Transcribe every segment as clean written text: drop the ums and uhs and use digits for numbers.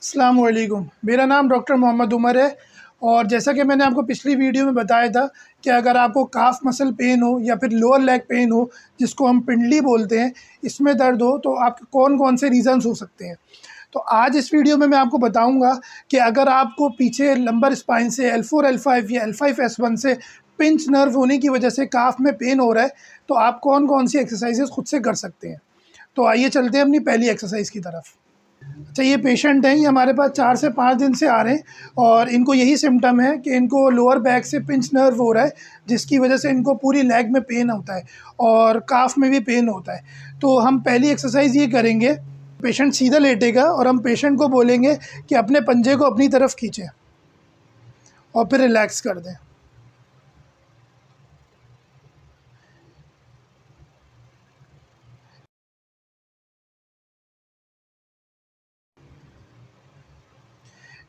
अस्सलाम वालेकुम। मेरा नाम डॉक्टर मोहम्मद उमर है और जैसा कि मैंने आपको पिछली वीडियो में बताया था कि अगर आपको काफ मसल पेन हो या फिर लोअर लेग पेन हो, जिसको हम पिंडली बोलते हैं, इसमें दर्द हो तो आपके कौन-कौन से रीज़न्स हो सकते हैं। तो आज इस वीडियो में मैं आपको बताऊंगा कि अगर आपको पीछे लंबर स्पाइन से L4 L5 या L5 S1 से पिंच नर्व होने की वजह से काफ में पेन हो रहा है, तो आप कौन-कौन सी एक्सरसाइजेज़ खुद से कर सकते हैं। तो आइए चलते हैं अपनी पहली एक्सरसाइज की तरफ। अच्छा, ये पेशेंट हैं, ये हमारे पास 4 से 5 दिन से आ रहे हैं और इनको यही सिम्टम है कि इनको लोअर बैक से पिंच नर्व हो रहा है, जिसकी वजह से इनको पूरी लेग में पेन होता है और काफ में भी पेन होता है। तो हम पहली एक्सरसाइज ये करेंगे, पेशेंट सीधा लेटेगा और हम पेशेंट को बोलेंगे कि अपने पंजे को अपनी तरफ खींचें और फिर रिलैक्स कर दें।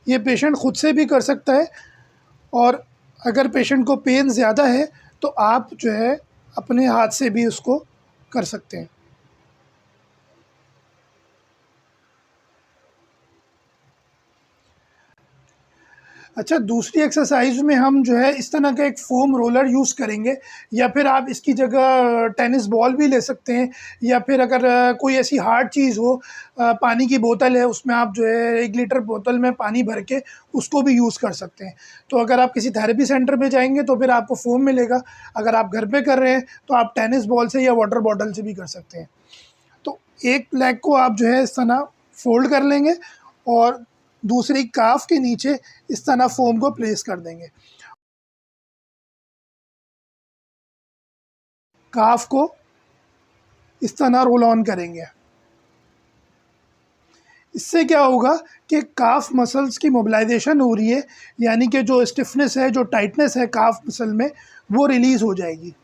ये पेशेंट खुद से भी कर सकता है और अगर पेशेंट को पेन ज़्यादा है तो आप जो है अपने हाथ से भी उसको कर सकते हैं। अच्छा, दूसरी एक्सरसाइज में हम जो है इस तरह का एक फ़ोम रोलर यूज़ करेंगे या फिर आप इसकी जगह टेनिस बॉल भी ले सकते हैं या फिर अगर कोई ऐसी हार्ड चीज़ हो, पानी की बोतल है, उसमें आप जो है 1 लीटर बोतल में पानी भर के उसको भी यूज़ कर सकते हैं। तो अगर आप किसी थेरेपी सेंटर में जाएँगे तो फिर आपको फ़ोम मिलेगा, अगर आप घर पे कर रहे हैं तो आप टेनिस बॉल से या वाटर बॉटल से भी कर सकते हैं। तो एक लेग को आप जो है इस तरह फ़ोल्ड कर लेंगे और दूसरी काफ के नीचे इस तरह फ़ोम को प्लेस कर देंगे। काफ को इस तरह रोल ऑन करेंगे। इससे क्या होगा कि काफ मसल्स की मोबिलाइजेशन हो रही है, यानी कि जो स्टिफनेस है, जो टाइटनेस है काफ मसल में, वो रिलीज़ हो जाएगी।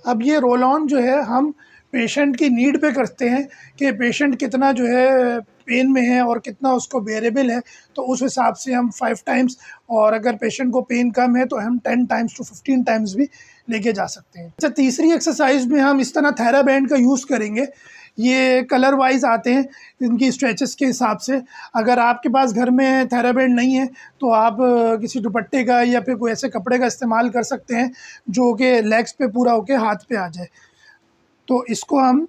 अब ये रोल ऑन जो है हम पेशेंट की नीड पे करते हैं कि पेशेंट कितना जो है पेन में है और कितना उसको बेरेबल है, तो उस हिसाब से हम 5 टाइम्स, और अगर पेशेंट को पेन कम है तो हम 10 टाइम्स टू 15 टाइम्स भी लेके जा सकते हैं। अच्छा, तीसरी एक्सरसाइज में हम इस तरह थेराबैंड का यूज़ करेंगे। ये कलर वाइज आते हैं इनकी स्ट्रेचेस के हिसाब से। अगर आपके पास घर में थेराबैंड नहीं है तो आप किसी दुपट्टे का या फिर कोई ऐसे कपड़े का इस्तेमाल कर सकते हैं जो कि लेग्स पे पूरा होके हाथ पे आ जाए। तो इसको हम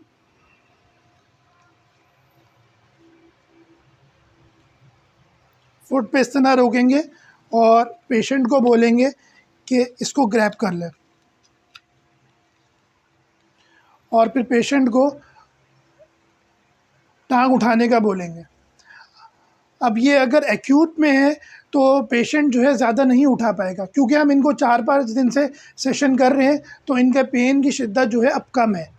फुट पे इस तरह रोकेंगे और पेशेंट को बोलेंगे कि इसको ग्रैब कर ले और फिर पेशेंट को टांग उठाने का बोलेंगे। अब ये अगर एक्यूट में है तो पेशेंट जो है ज़्यादा नहीं उठा पाएगा, क्योंकि हम इनको 4-5 दिन से सेशन कर रहे हैं तो इनका पेन की शिद्दत जो है अब कम है।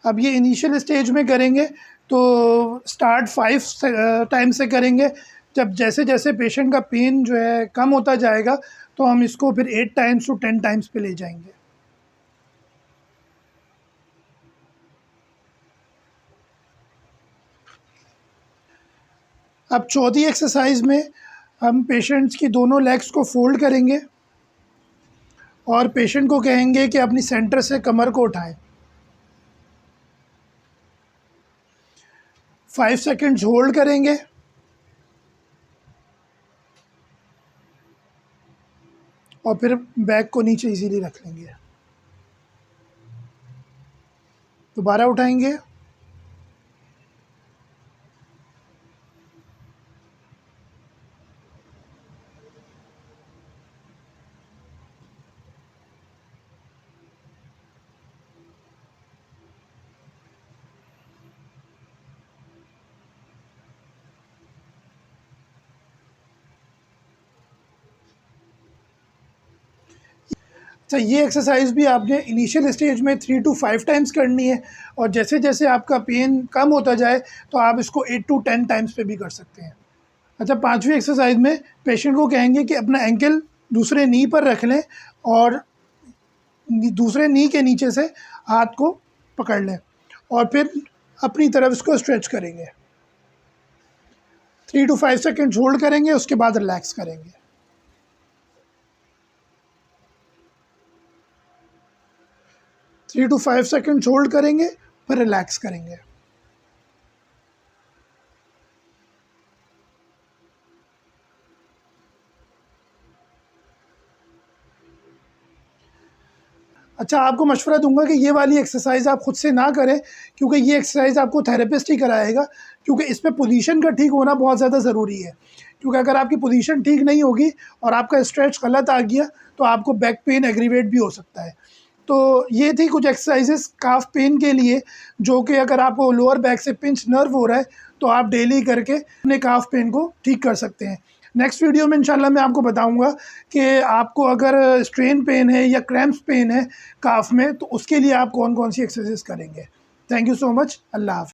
अब ये इनिशियल स्टेज में करेंगे तो स्टार्ट 5 टाइम से करेंगे। जब जैसे-जैसे पेशेंट का पेन जो है कम होता जाएगा तो हम इसको फिर 8 टाइम्स टू 10 टाइम्स पे ले जाएँगे। अब चौथी एक्सरसाइज में हम पेशेंट्स की दोनों लेग्स को फ़ोल्ड करेंगे और पेशेंट को कहेंगे कि अपनी सेंटर से कमर को उठाएँ। 5 सेकंड्स होल्ड करेंगे और फिर बैक को नीचे इजीली रख लेंगे। दोबारा उठाएँगे, अच्छा ये एक्सरसाइज भी आपने इनिशियल स्टेज में 3 टू 5 टाइम्स करनी है और जैसे-जैसे आपका पेन कम होता जाए तो आप इसको 8 टू 10 टाइम्स पे भी कर सकते हैं। अच्छा, 5वीं एक्सरसाइज में पेशेंट को कहेंगे कि अपना एंकल दूसरे नी पर रख लें और दूसरे नी के नीचे से हाथ को पकड़ लें और फिर अपनी तरफ इसको स्ट्रेच करेंगे। 3 to 5 सेकेंड होल्ड करेंगे, उसके बाद रिलैक्स करेंगे। 3 to 5 सेकेंड होल्ड करेंगे, फिर रिलैक्स करेंगे। अच्छा, आपको मशवरा दूंगा कि ये वाली एक्सरसाइज आप खुद से ना करें, क्योंकि ये एक्सरसाइज आपको थेरेपिस्ट ही कराएगा, क्योंकि इसमें पोजीशन का ठीक होना बहुत ज़्यादा ज़रूरी है। क्योंकि अगर आपकी पोजीशन ठीक नहीं होगी और आपका स्ट्रेच गलत आ गया तो आपको बैक पेन एग्रीवेट भी हो सकता है। तो ये थी कुछ एक्सरसाइजेस काफ पेन के लिए, जो कि अगर आपको लोअर बैक से पिंच नर्व हो रहा है तो आप डेली करके अपने काफ पेन को ठीक कर सकते हैं। नेक्स्ट वीडियो में इंशाल्लाह मैं आपको बताऊंगा कि आपको अगर स्ट्रेन पेन है या क्रैम्प्स पेन है काफ में, तो उसके लिए आप कौन कौन सी एक्सरसाइज करेंगे। Thank you so much. अल्लाह हाफ़िज़।